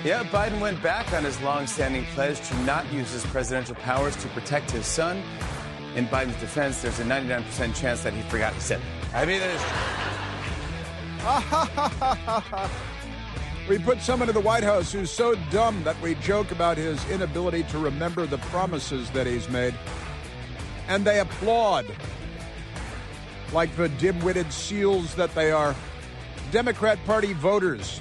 Yeah, Biden went back on his long-standing pledge to not use his presidential powers to protect his son. In Biden's defense, there's a 99% chance that he forgot to say that. I mean, we put someone in the White House who's so dumb that we joke about his inability to remember the promises that he's made. And they applaud like the dim-witted seals that they are. Democrat Party voters,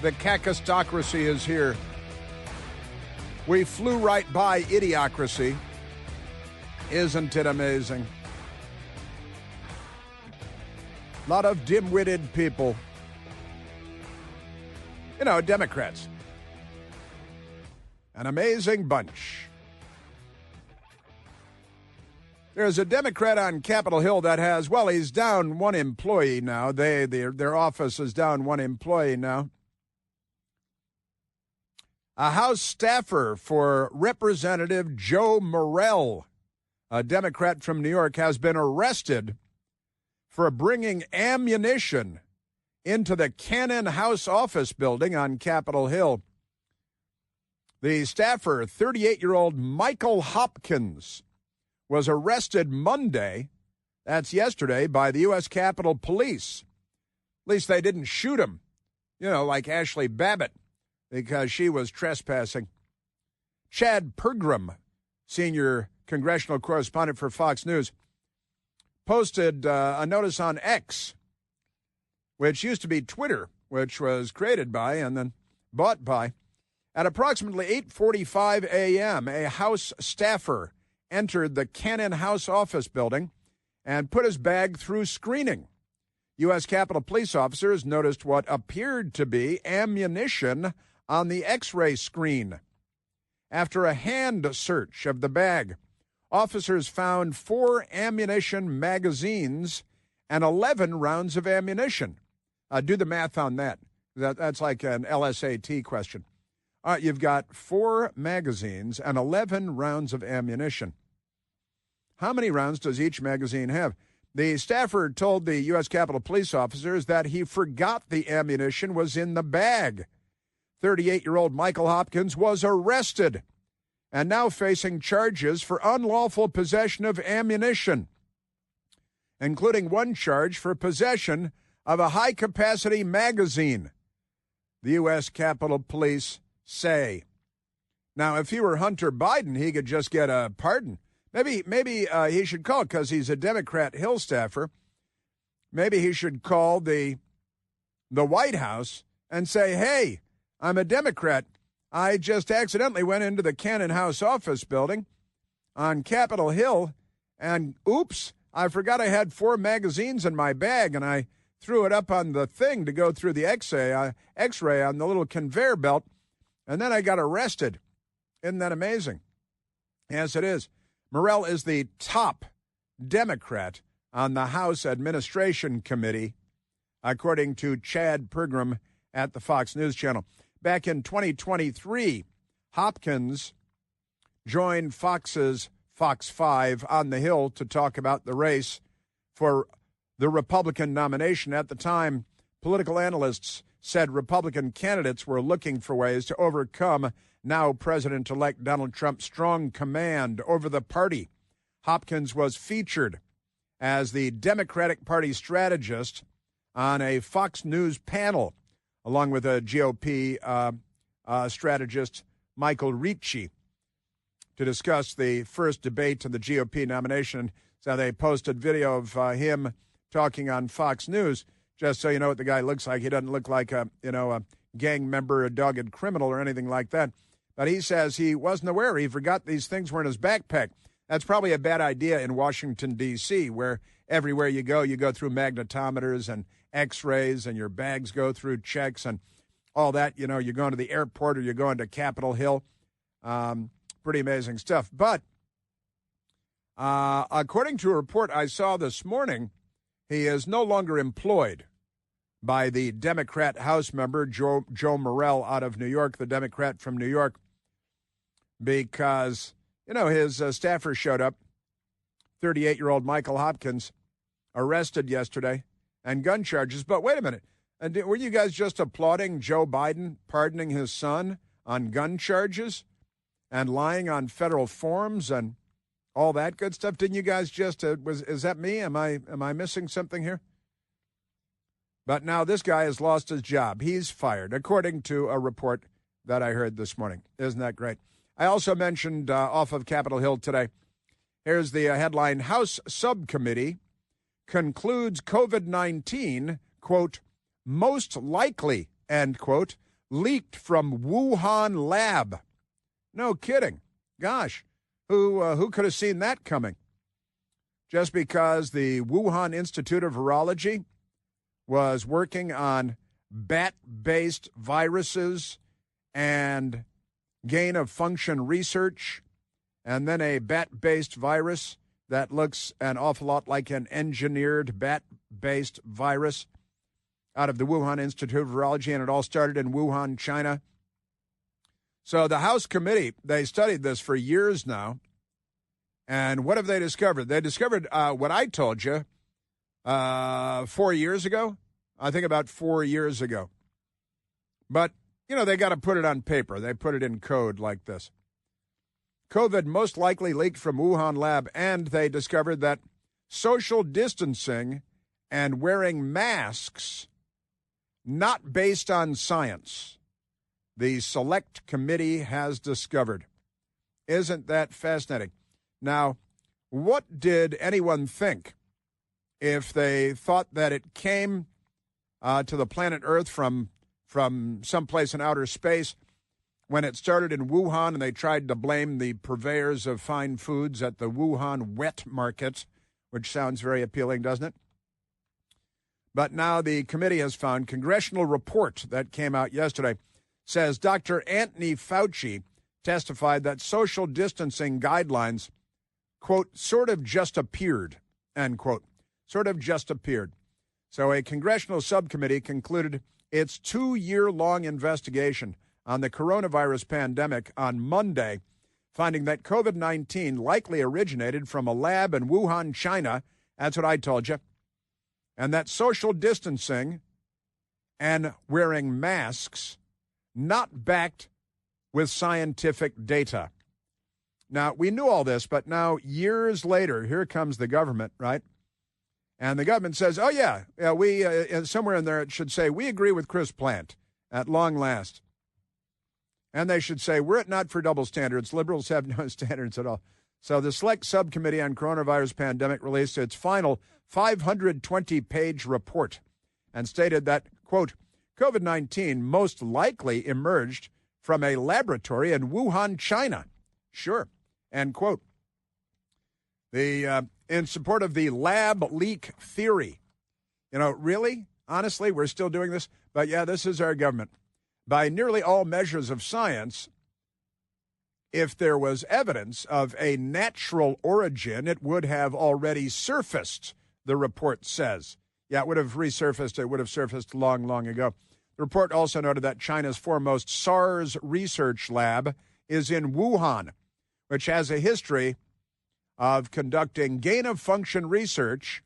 the cacostocracy is here. We flew right by idiocracy. Isn't it amazing? A lot of dim-witted people. You know, Democrats. An amazing bunch. There's a Democrat on Capitol Hill that has, well, he's down one employee now. Their office is down one employee now. A House staffer for Representative Joe Morell, a Democrat from New York, has been arrested for bringing ammunition into the Cannon House office building on Capitol Hill. The staffer, 38-year-old Michael Hopkins, was arrested Monday, that's yesterday, by the U.S. Capitol Police. At least they didn't shoot him, you know, like Ashley Babbitt, because she was trespassing. Chad Pergram, senior congressional correspondent for Fox News, posted a notice on X, which used to be Twitter, which was created by and then bought by. At approximately 8:45 a.m., a House staffer entered the Cannon House office building and put his bag through screening. U.S. Capitol Police officers noticed what appeared to be ammunition on the X-ray screen. After a hand search of the bag, officers found 4 ammunition magazines and 11 rounds of ammunition. Do the math on that. That's like an LSAT question. You've got 4 magazines and 11 rounds of ammunition. How many rounds does each magazine have? The staffer told the U.S. Capitol Police officers that he forgot the ammunition was in the bag. 38-year-old Michael Hopkins was arrested and now facing charges for unlawful possession of ammunition, including one charge for possession of a high-capacity magazine, the U.S. Capitol Police say. Now, if he were Hunter Biden, he could just get a pardon. Maybe he should call, because he's a Democrat Hill staffer, maybe he should call the White House and say, hey, I'm a Democrat. I just accidentally went into the Cannon House office building on Capitol Hill, and oops, I forgot I had 4 magazines in my bag, and I threw it up on the thing to go through the X-ray on the little conveyor belt, and then I got arrested. Isn't that amazing? Yes, it is. Morell is the top Democrat on the House Administration Committee, according to Chad Pergram at the Fox News Channel. Back in 2023, Hopkins joined Fox's Fox 5 on the Hill to talk about the race for the Republican nomination. At the time, political analysts said Republican candidates were looking for ways to overcome now President-elect Donald Trump's strong command over the party. Hopkins was featured as the Democratic Party strategist on a Fox News panel, along with a GOP strategist, Michael Ricci, to discuss the first debate in the GOP nomination. So they posted video of him talking on Fox News, just so you know what the guy looks like. He doesn't look like a gang member, a dogged criminal, or anything like that. But he says he wasn't aware. He forgot these things were in his backpack. That's probably a bad idea in Washington, D.C., where everywhere you go through magnetometers and X-rays, and your bags go through checks and all that. You know, you're going to the airport or you're going to Capitol Hill. Pretty amazing stuff. But according to a report I saw this morning, he is no longer employed by the Democrat House member, Joe Morell, out of New York, the Democrat from New York, because, you know, his staffer showed up, 38-year-old Michael Hopkins, arrested yesterday, and gun charges. But wait a minute. And were you guys just applauding Joe Biden pardoning his son on gun charges and lying on federal forms and all that good stuff? Didn't you guys just is that me? Am I missing something here? But now this guy has lost his job. He's fired, according to a report that I heard this morning. Isn't that great? I also mentioned off of Capitol Hill today. Here's the headline: House Subcommittee concludes COVID-19, quote, most likely, end quote, leaked from Wuhan lab. No kidding. Gosh, who could have seen that coming? Just because the Wuhan Institute of Virology was working on bat-based viruses and gain-of-function research, and then a bat-based virus that looks an awful lot like an engineered bat-based virus out of the Wuhan Institute of Virology, and it all started in Wuhan, China. So the House committee, they studied this for years now, and what have they discovered? They discovered what I told you 4 years ago. I think about 4 years ago. But, you know, they got to put it on paper. They put it in code like this. COVID most likely leaked from Wuhan lab, and they discovered that social distancing and wearing masks, not based on science, the select committee has discovered. Isn't that fascinating? Now, what did anyone think if they thought that it came to the planet Earth from someplace in outer space when it started in Wuhan and they tried to blame the purveyors of fine foods at the Wuhan wet market, which sounds very appealing, doesn't it? But now the committee has found, congressional report that came out yesterday says Dr. Anthony Fauci testified that social distancing guidelines, quote, sort of just appeared, end quote, sort of just appeared. So a congressional subcommittee concluded its 2-year-long investigation on the coronavirus pandemic on Monday, finding that COVID-19 likely originated from a lab in Wuhan, China. That's what I told you. And that social distancing and wearing masks not backed with scientific data. Now, we knew all this, but now years later, here comes the government, right? And the government says, oh, yeah, we somewhere in there it should say, we agree with Chris Plant at long last. And they should say, we're not for double standards. Liberals have no standards at all. So the Select Subcommittee on Coronavirus Pandemic released its final 520-page report and stated that, quote, COVID-19 most likely emerged from a laboratory in Wuhan, China. Sure, end quote. In support of the lab leak theory. You know, really? Honestly, we're still doing this? But yeah, this is our government. By nearly all measures of science, if there was evidence of a natural origin, it would have already surfaced, the report says. Yeah, it would have resurfaced. It would have surfaced long, long ago. The report also noted that China's foremost SARS research lab is in Wuhan, which has a history of conducting gain-of-function research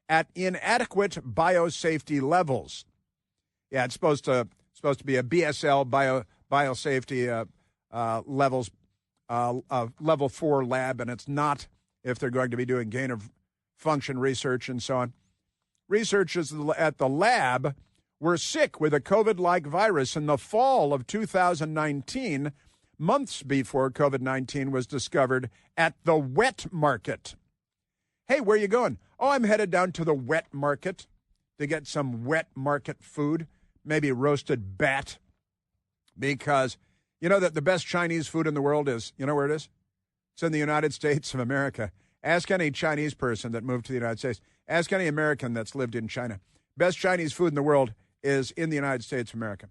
at inadequate biosafety levels. Yeah, it's supposed to be a BSL biosafety levels level 4 lab, and it's not if they're going to be doing gain-of-function research and so on. Researchers at the lab were sick with a COVID-like virus in the fall of 2019, months before COVID-19 was discovered at the wet market. Hey, where are you going? Oh, I'm headed down to the wet market to get some wet market food, maybe roasted bat, because you know that the best Chinese food in the world is, you know where it is? It's in the United States of America. Ask any Chinese person that moved to the United States. Ask any American that's lived in China. Best Chinese food in the world is in the United States of America.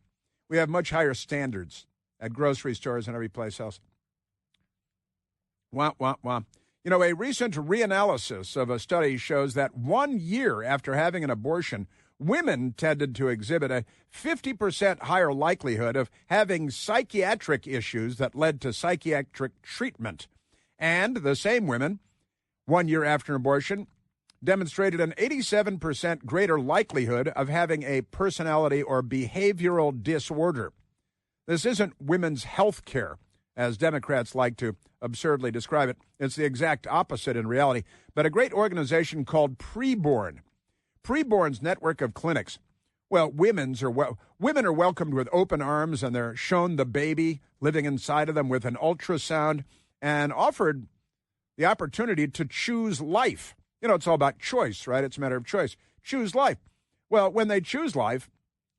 We have much higher standards at grocery stores and every place else. Wah, wah, wah. You know, a recent reanalysis of a study shows that 1 year after having an abortion, women tended to exhibit a 50% higher likelihood of having psychiatric issues that led to psychiatric treatment. And the same women, 1 year after an abortion, demonstrated an 87% greater likelihood of having a personality or behavioral disorder. This isn't women's health care, as Democrats like to absurdly describe it. It's the exact opposite in reality. But a great organization called Preborn. Preborn's network of clinics. Well, women are welcomed with open arms, and they're shown the baby living inside of them with an ultrasound and offered the opportunity to choose life. You know, it's all about choice, right? It's a matter of choice. Choose life. Well, when they choose life,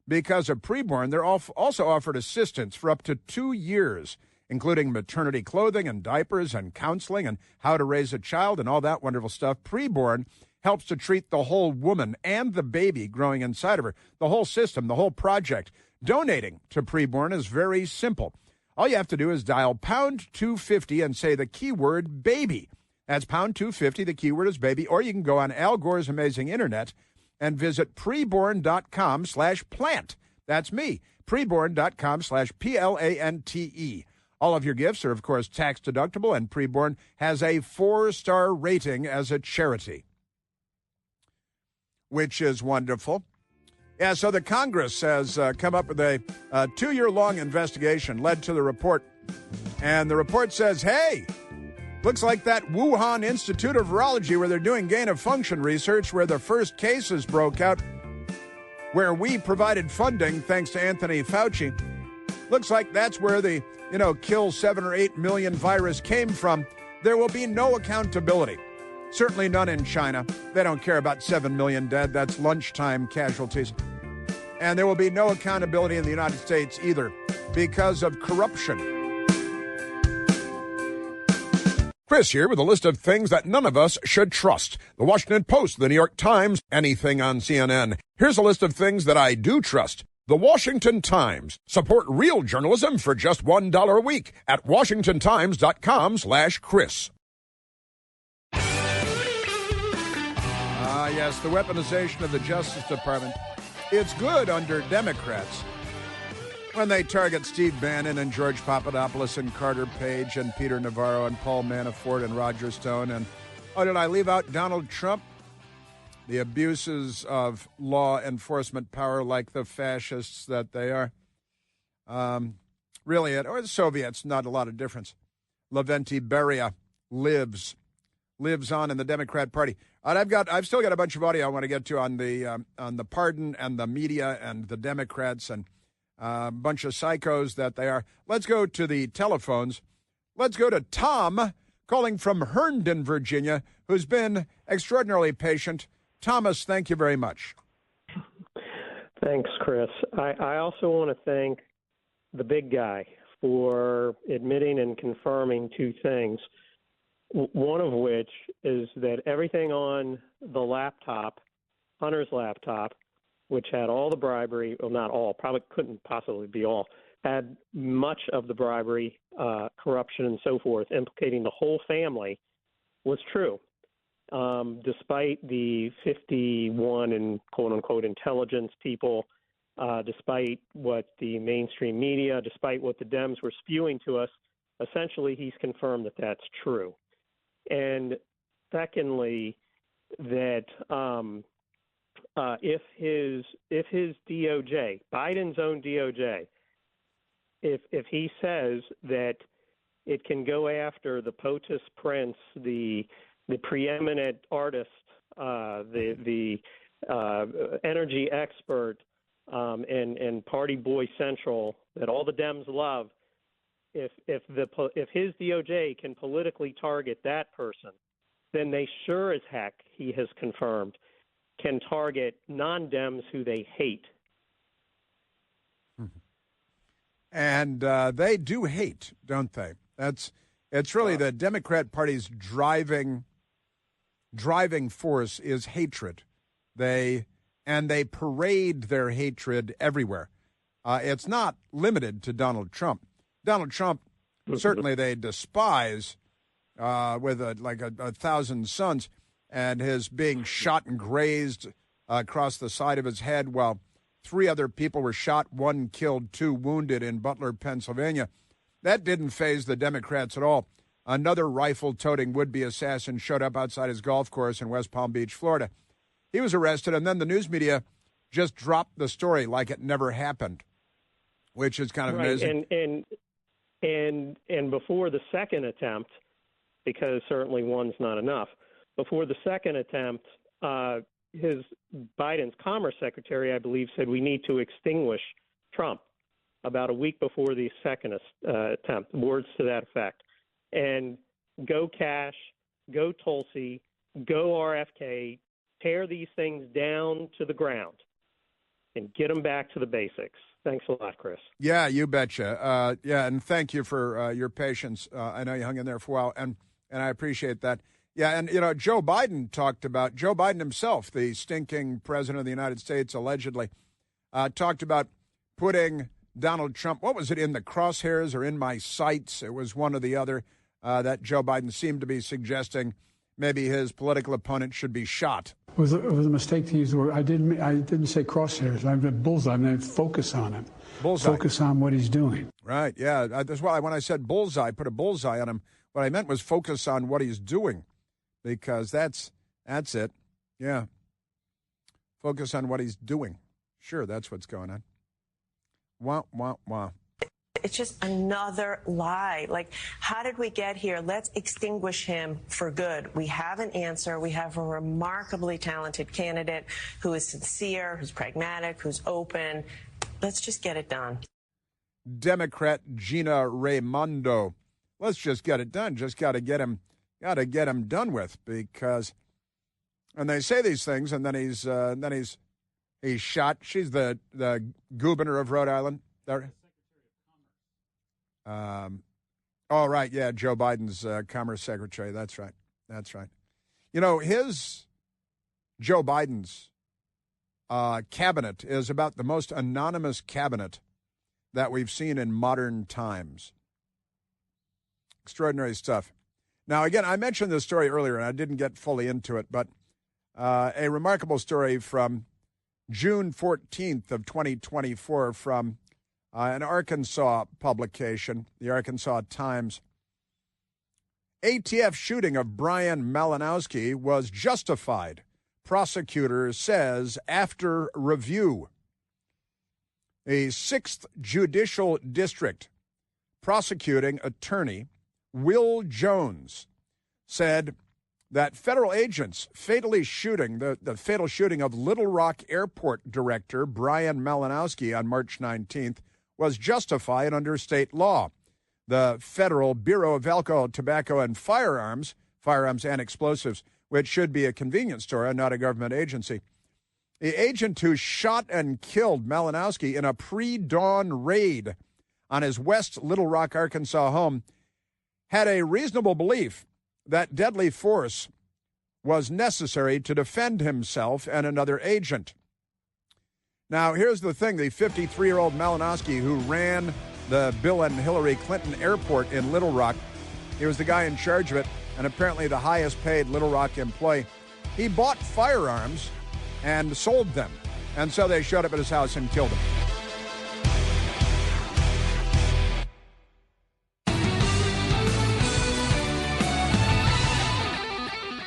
because of Preborn, they're also offered assistance for up to 2 years, including maternity clothing and diapers and counseling and how to raise a child and all that wonderful stuff. Preborn helps to treat the whole woman and the baby growing inside of her, the whole system, the whole project. Donating to Preborn is very simple. All you have to do is dial pound 250 and say the keyword baby. That's pound 250, the keyword is baby, or you can go on Al Gore's amazing internet and visit preborn.com/plant. That's me, preborn.com/PLANTE. All of your gifts are, of course, tax deductible, and Preborn has a 4-star rating as a charity, which is wonderful. Yeah, so the Congress has come up with a 2-year-long investigation led to the report. And the report says, hey, looks like that Wuhan Institute of Virology, where they're doing gain-of-function research, where the first cases broke out, where we provided funding thanks to Anthony Fauci. Looks like that's where the, kill 7 or 8 million virus came from. There will be no accountability. Certainly none in China. They don't care about 7 million dead. That's lunchtime casualties. And there will be no accountability in the United States either because of corruption. Chris here with a list of things that none of us should trust. The Washington Post, the New York Times, anything on CNN. Here's a list of things that I do trust. The Washington Times. Support real journalism for just $1 a week at washingtontimes.com/Chris. Yes, the weaponization of the Justice Department. It's good under Democrats when they target Steve Bannon and George Papadopoulos and Carter Page and Peter Navarro and Paul Manafort and Roger Stone. And, did I leave out Donald Trump? The abuses of law enforcement power like the fascists that they are. Really, or the Soviets, not a lot of difference. Lavrenti Beria lives on in the Democrat Party. And I've still got a bunch of audio I want to get to on the pardon and the media and the Democrats and a bunch of psychos that they are. Let's go to the telephones. Let's go to Tom calling from Herndon, Virginia, who's been extraordinarily patient. Thomas, thank you very much. Thanks, Chris. I also want to thank the big guy for admitting and confirming 2 things. One of which is that everything on the laptop, Hunter's laptop, which had all the bribery, well, not all, probably couldn't possibly be all, had much of the bribery, corruption, and so forth, implicating the whole family, was true. Despite the 51 and quote-unquote intelligence people, despite what the mainstream media, despite what the Dems were spewing to us, essentially he's confirmed that that's true. And secondly, that if his DOJ, Biden's own DOJ, if he says that it can go after the POTUS prince, the preeminent artist, the energy expert, and Party Boy Central that all the Dems love, if his DOJ can politically target that person, then they sure as heck, he has confirmed, can target non-Dems who they hate. And they do hate, don't they? It's really the Democrat Party's driving force is hatred. They parade their hatred everywhere. It's not limited to Donald Trump. Donald Trump, certainly they despise with a 1,000 suns, and his being shot and grazed across the side of his head while 3 other people were shot, 1 killed, 2 wounded in Butler, Pennsylvania. That didn't faze the Democrats at all. another rifle-toting would-be assassin showed up outside his golf course in West Palm Beach, Florida. He was arrested, and then the news media just dropped the story like it never happened, which is kind of amazing. And before the second attempt, because certainly one's not enough, before the second attempt, Biden's Commerce Secretary, I believe, said we need to extinguish Trump about a week before the second attempt, words to that effect. And go Cash, go Tulsi, go RFK, tear these things down to the ground and get them back to the basics. Thanks a lot, Chris. Yeah, you betcha. And thank you for your patience. I know you hung in there for a while, and I appreciate that. Yeah, and, Joe Biden himself, the stinking president of the United States, allegedly, talked about putting Donald Trump, what was it, in the crosshairs or in my sights? It was one or the other that Joe Biden seemed to be suggesting maybe his political opponent should be shot. It was a mistake to use the word. I didn't say crosshairs. I meant bullseye. I meant focus on him. Bullseye. Focus on what he's doing. Right, yeah. That's why when I said bullseye, put a bullseye on him, what I meant was focus on what he's doing, because that's it. Yeah. Focus on what he's doing. Sure, that's what's going on. Wah, wah, wah. It's just another lie. Like, how did we get here? Let's extinguish him for good. We have an answer. We have a remarkably talented candidate who is sincere, who's pragmatic, who's open. Let's just get it done. Democrat Gina Raimondo. Let's just get it done. Just got to get him done with, because, and they say these things, and then he's shot. She's the governor of Rhode Island. Oh, right, yeah, Joe Biden's Commerce Secretary. That's right. Joe Biden's cabinet is about the most anonymous cabinet that we've seen in modern times. Extraordinary stuff. Now, again, I mentioned this story earlier, and I didn't get fully into it, but a remarkable story from June 14th of 2024 from an Arkansas publication, the Arkansas Times. ATF shooting of Brian Malinowski was justified, prosecutor says after review. A 6th Judicial District prosecuting attorney Will Jones said that federal agents fatally shooting the fatal shooting of Little Rock Airport director Brian Malinowski on March 19th was justified under state law. The Federal Bureau of Alcohol, Tobacco, and Firearms and Explosives, which should be a convenience store and not a government agency. The agent who shot and killed Malinowski in a pre-dawn raid on his West Little Rock, Arkansas home had a reasonable belief that deadly force was necessary to defend himself and another agent. Now, here's the thing. The 53-year-old Malinowski who ran the Bill and Hillary Clinton Airport in Little Rock, he was the guy in charge of it and apparently the highest-paid Little Rock employee. He bought firearms and sold them, and so they showed up at his house and killed him.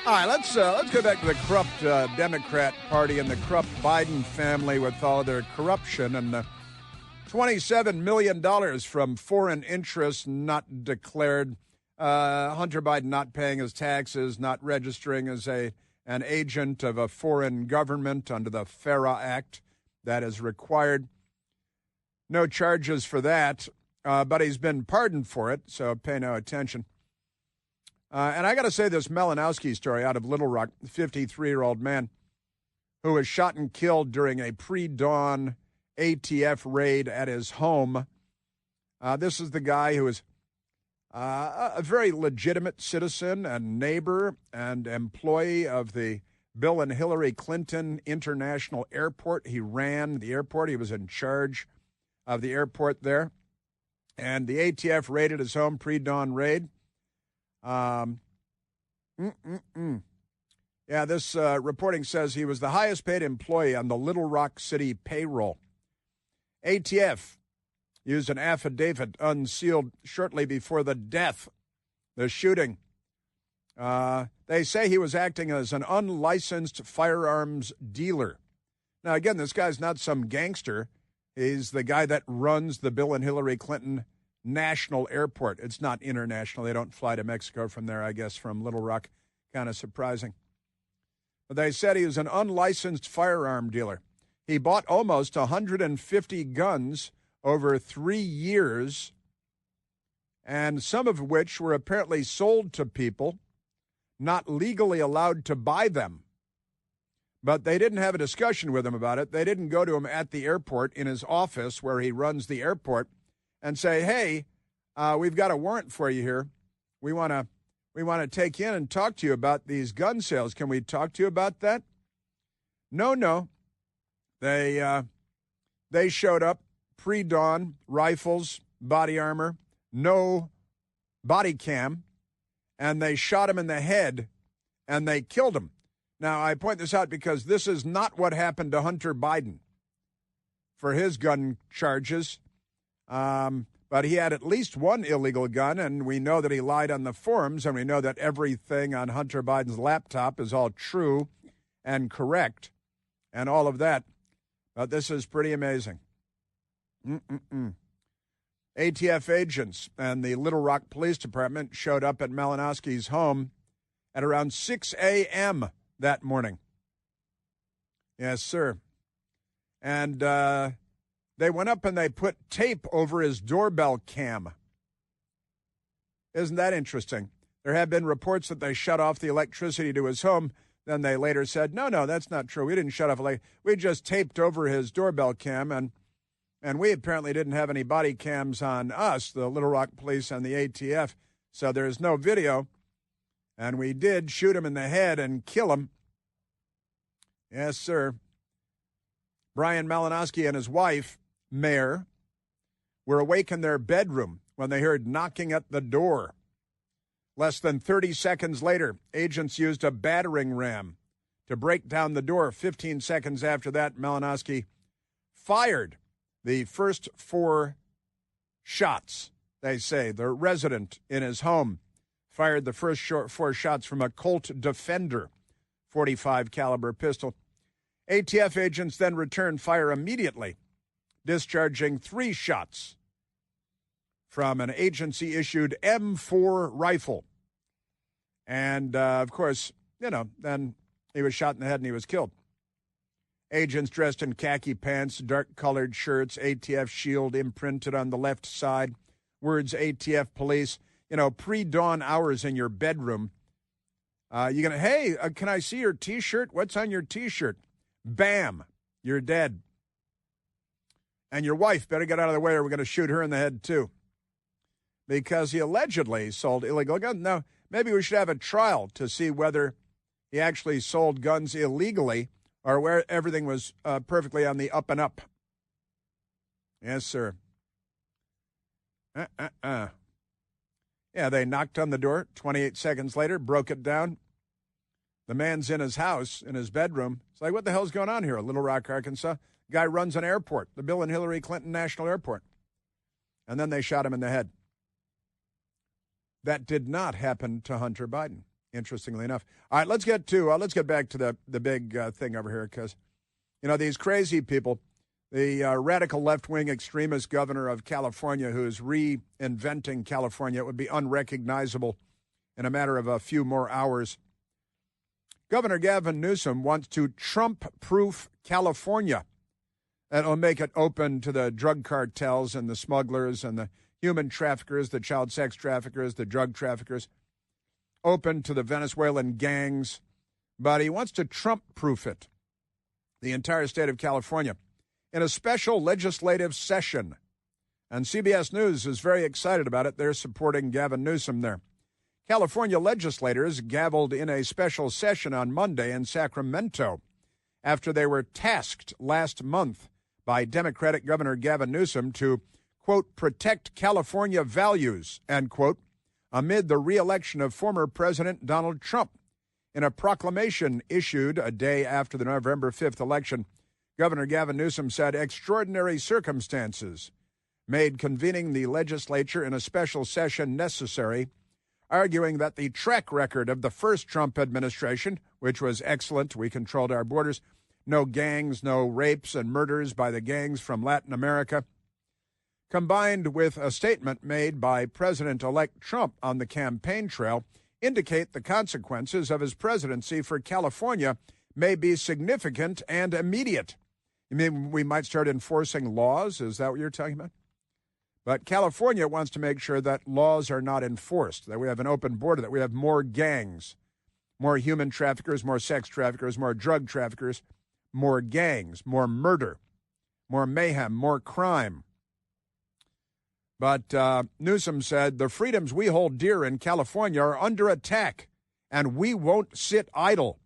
All right, let's go back to the corrupt Democrat Party and the corrupt Biden family with all of their corruption and $27 million from foreign interests not declared. Hunter Biden not paying his taxes, not registering as an agent of a foreign government under the FARA Act that is required. No charges for that, but he's been pardoned for it, so pay no attention. And I got to say, this Malinowski story out of Little Rock, 53-year-old man who was shot and killed during a pre-dawn ATF raid at his home. This is the guy who is a very legitimate citizen and neighbor and employee of the Bill and Hillary Clinton International Airport. He ran the airport. He was in charge of the airport there. And the ATF raided his home, pre-dawn raid. Yeah, this reporting says he was the highest paid employee on the Little Rock City payroll. ATF used an affidavit unsealed shortly before the death the shooting. They say he was acting as an unlicensed firearms dealer. Now, again, this guy's not some gangster. He's the guy that runs the Bill and Hillary Clinton National Airport. It's not international. They don't fly to Mexico from there, I guess, from Little Rock. Kind of surprising. But they said he was an unlicensed firearm dealer. He bought almost 150 guns over 3 years, and some of which were apparently sold to people not legally allowed to buy them. But they didn't have a discussion with him about it. They didn't go to him at the airport in his office where he runs the airport and say, hey, we've got a warrant for you here. We want to take you in and talk to you about these gun sales. Can we talk to you about that? No. They showed up, pre-dawn, rifles, body armor, no body cam, and they shot him in the head, and they killed him. Now, I point this out because this is not what happened to Hunter Biden for his gun charges. But he had at least one illegal gun, and we know that he lied on the forums, and we know that everything on Hunter Biden's laptop is all true and correct and all of that. But this is pretty amazing. ATF agents and the Little Rock Police Department showed up at Malinowski's home at around 6 a.m. that morning. Yes, sir. And they went up and they put tape over his doorbell cam. Isn't that interesting? There have been reports that they shut off the electricity to his home. Then they later said, no, that's not true. We didn't shut off we just taped over his doorbell cam, and we apparently didn't have any body cams on us, the Little Rock Police and the ATF, so there's no video. And we did shoot him in the head and kill him. Yes, sir. Brian Malinowski and his wife, Mayor, were awake in their bedroom when they heard knocking at the door. Less than 30 seconds later, agents used a battering ram to break down the door. 15 seconds after that, Malinowski fired the first 4 shots, they say. The resident in his home fired the first 4 shots from a Colt Defender .45 caliber pistol. ATF agents then returned fire immediately, discharging 3 shots from an agency-issued M4 rifle. And, of course, then he was shot in the head and he was killed. Agents dressed in khaki pants, dark-colored shirts, ATF shield imprinted on the left side, words ATF police, pre-dawn hours in your bedroom. You're going to, hey, can I see your T-shirt? What's on your T-shirt? Bam, you're dead. And your wife better get out of the way or we're going to shoot her in the head, too. Because he allegedly sold illegal guns. Now, maybe we should have a trial to see whether he actually sold guns illegally or where everything was perfectly on the up and up. Yes, sir. Yeah, they knocked on the door. 28 seconds later, broke it down. The man's in his house, in his bedroom. It's like, what the hell's going on here? Little Rock, Arkansas. Guy runs an airport, the Bill and Hillary Clinton National Airport. And then they shot him in the head. That did not happen to Hunter Biden, interestingly enough. All right, let's get back to the big thing over here because, these crazy people, the radical left-wing extremist governor of California who's reinventing California, it would be unrecognizable in a matter of a few more hours. Governor Gavin Newsom wants to Trump-proof California. That'll make it open to the drug cartels and the smugglers and the human traffickers, the child sex traffickers, the drug traffickers, open to the Venezuelan gangs. But he wants to Trump-proof it, the entire state of California, in a special legislative session. And CBS News is very excited about it. They're supporting Gavin Newsom there. California legislators gavelled in a special session on Monday in Sacramento after they were tasked last month by Democratic Governor Gavin Newsom to, quote, protect California values, end quote, amid the re-election of former President Donald Trump. In a proclamation issued a day after the November 5th election, Governor Gavin Newsom said extraordinary circumstances made convening the legislature in a special session necessary, arguing that the track record of the first Trump administration, which was excellent, we controlled our borders, no gangs, no rapes and murders by the gangs from Latin America, combined with a statement made by President-elect Trump on the campaign trail, indicate the consequences of his presidency for California may be significant and immediate. You mean we might start enforcing laws? Is that what you're talking about? But California wants to make sure that laws are not enforced, that we have an open border, that we have more gangs, more human traffickers, more sex traffickers, more drug traffickers, more gangs, more murder, more mayhem, more crime. But Newsom said, the freedoms we hold dear in California are under attack, and we won't sit idle.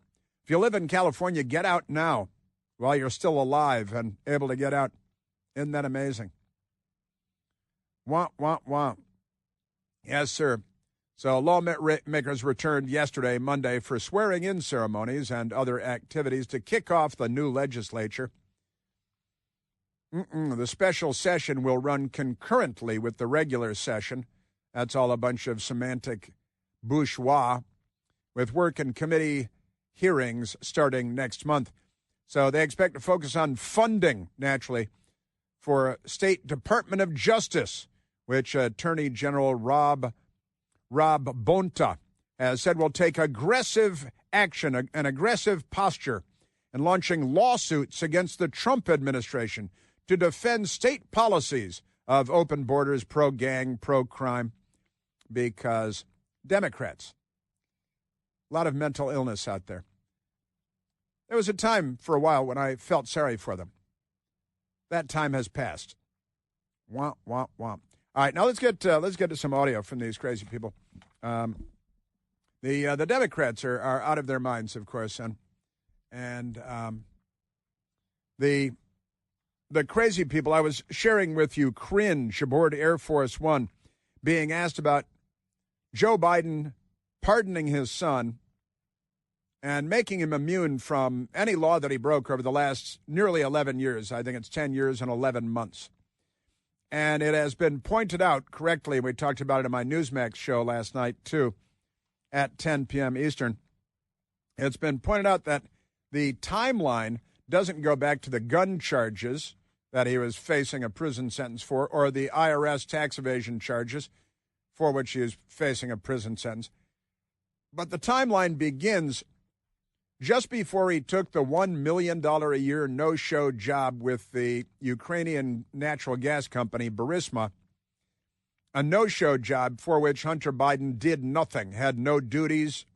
If you live in California, get out now while you're still alive and able to get out. Isn't that amazing? Wah, wah, wah. Yes, sir. So lawmakers returned yesterday, Monday, for swearing-in ceremonies and other activities to kick off the new legislature. The special session will run concurrently with the regular session. That's all a bunch of semantic bourgeois, with work and committee hearings starting next month. So they expect to focus on funding, naturally, for State Department of Justice, which Attorney General Rob Bonta has said will take aggressive action, an aggressive posture, in launching lawsuits against the Trump administration to defend state policies of open borders, pro-gang, pro-crime, because Democrats, a lot of mental illness out there. There was a time for a while when I felt sorry for them. That time has passed. Wah, wah, wah. All right, now let's get to some audio from these crazy people. The Democrats are out of their minds, of course, and the crazy people. I was sharing with you cringe aboard Air Force One, being asked about Joe Biden pardoning his son and making him immune from any law that he broke over the last nearly 11 years. I think it's 10 years and 11 months. And it has been pointed out correctly, we talked about it in my Newsmax show last night, too, at 10 p.m. Eastern. It's been pointed out that the timeline doesn't go back to the gun charges that he was facing a prison sentence for, or the IRS tax evasion charges for which he is facing a prison sentence. But the timeline begins just before he took the $1 million a year no-show job with the Ukrainian natural gas company, Burisma, a no-show job for which Hunter Biden did nothing, had no duties.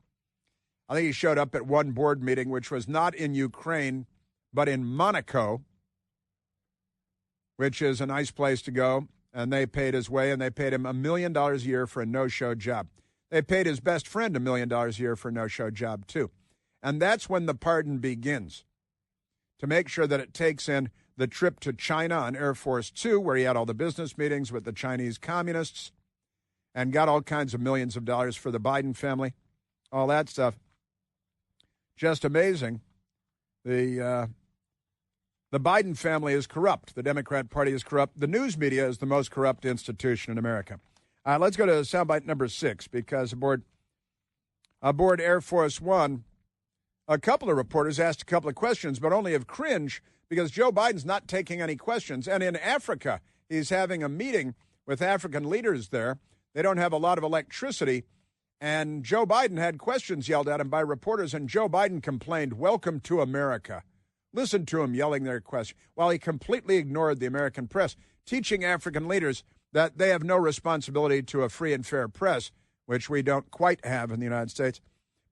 I think he showed up at one board meeting, which was not in Ukraine, but in Monaco, which is a nice place to go, and they paid his way, and they paid him $1 million a year for a no-show job. They paid his best friend $1 million a year for a no-show job, too. And that's when the pardon begins, to make sure that it takes in the trip to China on Air Force Two, where he had all the business meetings with the Chinese communists and got all kinds of millions of dollars for the Biden family, all that stuff. Just amazing. The Biden family is corrupt. The Democrat Party is corrupt. The news media is the most corrupt institution in America. Let's go to soundbite number 6, because aboard Air Force One, a couple of reporters asked a couple of questions, but only of cringe, because Joe Biden's not taking any questions. And in Africa, he's having a meeting with African leaders there. They don't have a lot of electricity. And Joe Biden had questions yelled at him by reporters, and Joe Biden complained, "Welcome to America." Listen to him yelling their question, while he completely ignored the American press, teaching African leaders that they have no responsibility to a free and fair press, which we don't quite have in the United States.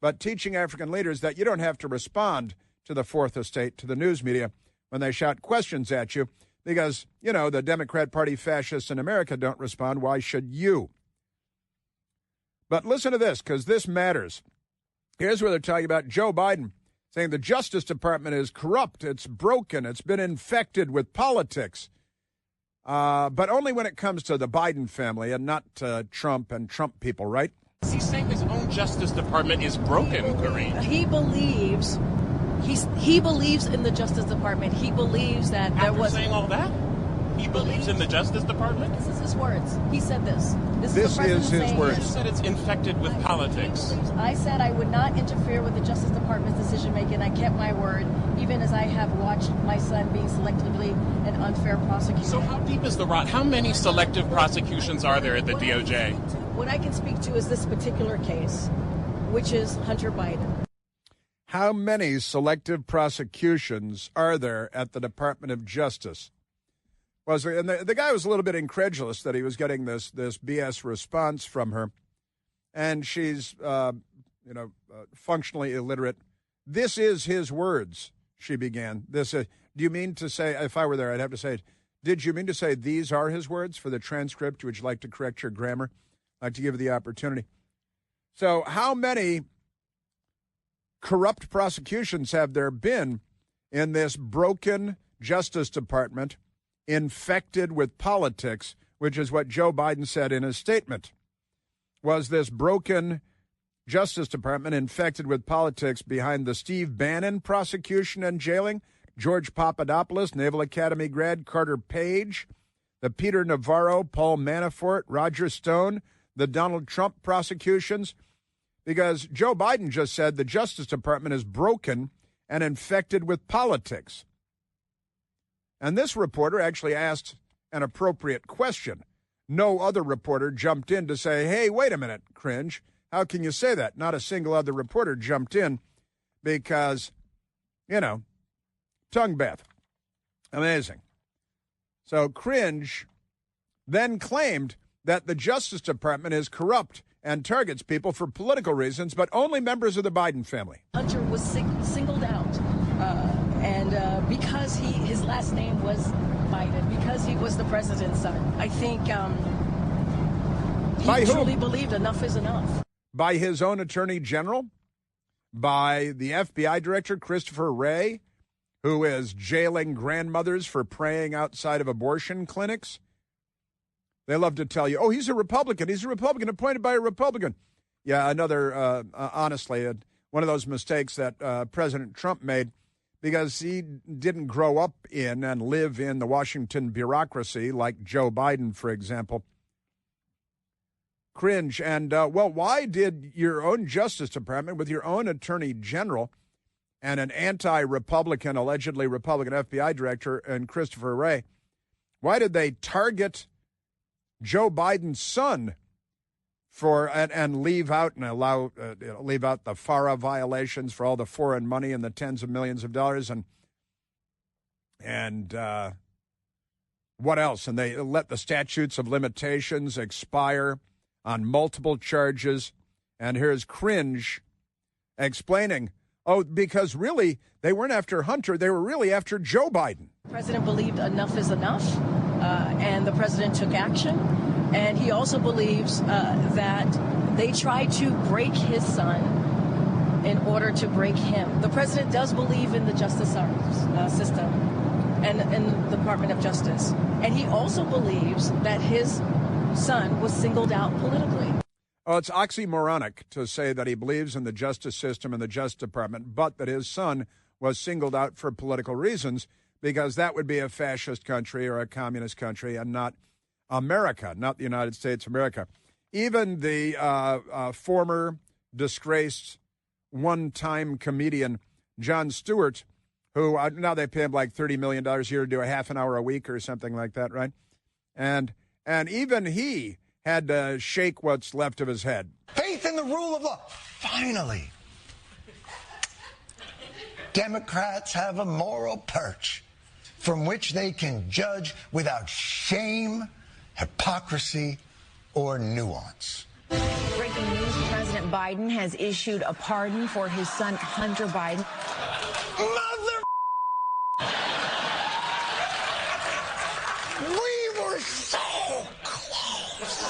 But teaching African leaders that you don't have to respond to the Fourth Estate, to the news media, when they shout questions at you, because, you know, the Democrat Party fascists in America don't respond. Why should you? But listen to this, because this matters. Here's where they're talking about Joe Biden, saying the Justice Department is corrupt, it's broken, it's been infected with politics. But only when it comes to the Biden family and not Trump and Trump people, right? He's saying his own Justice Department is broken, Karine. He believes in the Justice Department. He believes that After saying all that? He believes in the Justice Department? This is his words. He said this. This is the president is his saying words. You said it's infected with politics. I said I would not interfere with the Justice Department's decision-making. I kept my word, even as I have watched my son being selectively and unfair prosecuted. So how deep is the rot? How many selective prosecutions are there at the DOJ? What I can speak to is this particular case, which is Hunter Biden. How many selective prosecutions are there at the Department of Justice? And the guy was a little bit incredulous that he was getting this BS response from her, and she's functionally illiterate. This is his words. She began. Do you mean to say? If I were there, I'd have to say, did you mean to say these are his words for the transcript? Would you like to correct your grammar? I'd like to give you the opportunity. So, how many corrupt prosecutions have there been in this broken Justice Department infected with politics, which is what Joe Biden said in his statement? Was this broken Justice Department infected with politics behind the Steve Bannon prosecution and jailing, George Papadopoulos, Naval Academy grad Carter Page, the Peter Navarro, Paul Manafort, Roger Stone, the Donald Trump prosecutions? Because Joe Biden just said the Justice Department is broken and infected with politics. And this reporter actually asked an appropriate question. No other reporter jumped in to say, hey, wait a minute, cringe. How can you say that? Not a single other reporter jumped in because, tongue bath. Amazing. So cringe then claimed that the Justice Department is corrupt and targets people for political reasons, but only members of the Biden family. Hunter was singled out, and because his last name was Biden, because he was the president's son. I think he truly believed enough is enough. By his own attorney general? By the FBI director, Christopher Wray, who is jailing grandmothers for praying outside of abortion clinics? They love to tell you, oh, he's a Republican. He's a Republican appointed by a Republican. Yeah, honestly, one of those mistakes that President Trump made because he didn't grow up in and live in the Washington bureaucracy like Joe Biden, for example. Cringe. And, why did your own Justice Department with your own attorney general and an anti-Republican, allegedly Republican FBI director and Christopher Wray, why did they target Joe Biden's son and leave out the FARA violations for all the foreign money and the tens of millions of dollars and what else? And they let the statutes of limitations expire on multiple charges. And here's cringe explaining, because really they weren't after Hunter, they were really after Joe Biden. The president believed enough is enough. And the president took action. And he also believes that they tried to break his son in order to break him. The president does believe in the justice system and the Department of Justice. And he also believes that his son was singled out politically. Oh, it's oxymoronic to say that he believes in the justice system and the Justice Department, but that his son was singled out for political reasons, because that would be a fascist country or a communist country and not America, not the United States of America. Even the former disgraced one-time comedian Jon Stewart, who now they pay him like $30 million a year to do a half an hour a week or something like that, right? And even he had to shake what's left of his head. Faith in the rule of law. Finally, Democrats have a moral perch from which they can judge without shame, hypocrisy, or nuance. Breaking news, President Biden has issued a pardon for his son, Hunter Biden. Mother... We were so close.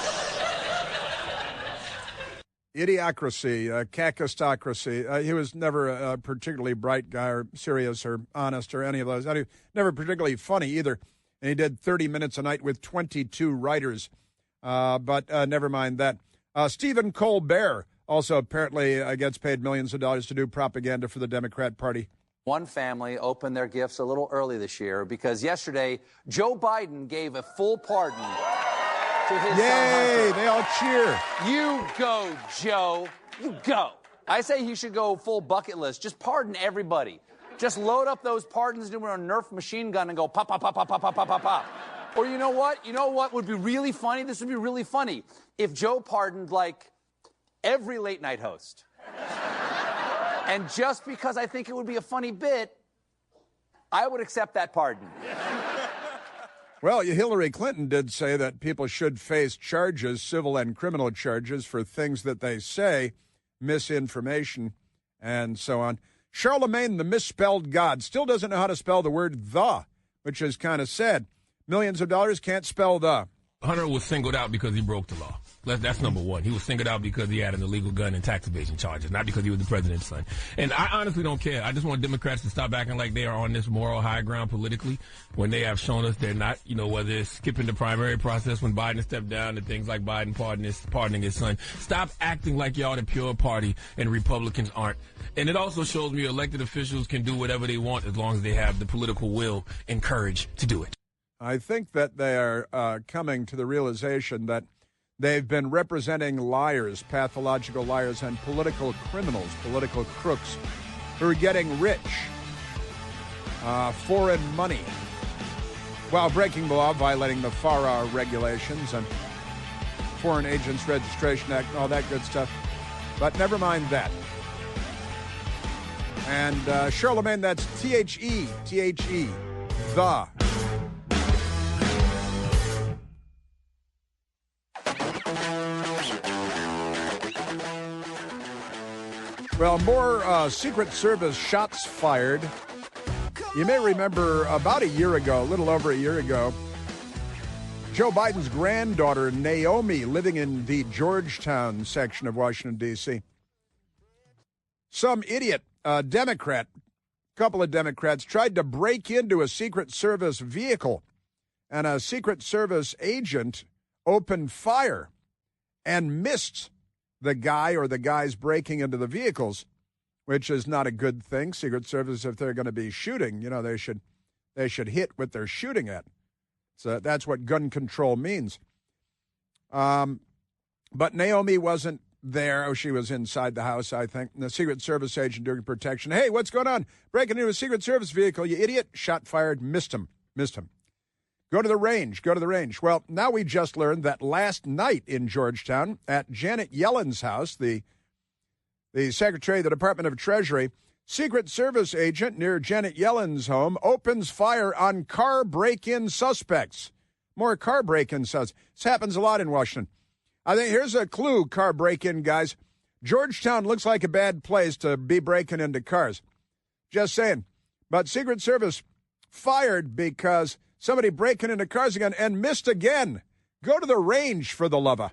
Idiocracy, kakistocracy. He was never a particularly bright guy or serious or honest or any of those. Never particularly funny either. And he did 30 minutes a night with 22 writers. But never mind that. Stephen Colbert also apparently gets paid millions of dollars to do propaganda for the Democrat Party. One family opened their gifts a little early this year because yesterday Joe Biden gave a full pardon to his son Hunter. They all cheer. You go, Joe. You go. I say he should go full bucket list. Just pardon everybody. Just load up those pardons into a Nerf machine gun and go pop, pop, pop, pop, pop, pop, pop, pop, pop. Or you know what? You know what would be really funny? This would be really funny if Joe pardoned, like, every late night host. And just because I think it would be a funny bit, I would accept that pardon. Well, Hillary Clinton did say that people should face charges, civil and criminal charges, for things that they say, misinformation, and so on. Charlemagne, the misspelled god, still doesn't know how to spell the word the, which is kind of sad. Millions of dollars, can't spell the. Hunter was singled out because he broke the law. That's number one. He was singled out because he had an illegal gun and tax evasion charges, not because he was the president's son. And I honestly don't care. I just want Democrats to stop acting like they are on this moral high ground politically when they have shown us they're not, whether it's skipping the primary process when Biden stepped down and things like Biden pardoning his son. Stop acting like y'all the pure party and Republicans aren't. And it also shows me elected officials can do whatever they want as long as they have the political will and courage to do it. I think that they are coming to the realization that they've been representing liars, pathological liars, and political criminals, political crooks, who are getting rich, foreign money, while breaking the law, violating the FARA regulations and Foreign Agents Registration Act and all that good stuff. But never mind that. And Charlemagne, that's T-H-E, the. Well, more Secret Service shots fired. You may remember about a year ago, a little over a year ago, Joe Biden's granddaughter, Naomi, living in the Georgetown section of Washington, D.C. Some idiot, Democrat, couple of Democrats, tried to break into a Secret Service vehicle, and a Secret Service agent opened fire and missed the guy or the guys breaking into the vehicles, which is not a good thing. Secret Service, if they're going to be shooting, they should hit what they're shooting at. So that's what gun control means. But Naomi wasn't there. Oh, she was inside the house, I think. And the Secret Service agent doing protection. Hey, what's going on? Breaking into a Secret Service vehicle, you idiot. Shot fired, missed him. Go to the range. Well, now we just learned that last night in Georgetown at Janet Yellen's house, the Secretary of the Department of Treasury, Secret Service agent near Janet Yellen's home opens fire on car break-in suspects. More car break-in suspects. This happens a lot in Washington. I think here's a clue, car break-in guys. Georgetown looks like a bad place to be breaking into cars. Just saying. But Secret Service fired because somebody breaking into cars again and missed again. Go to the range, for the love of.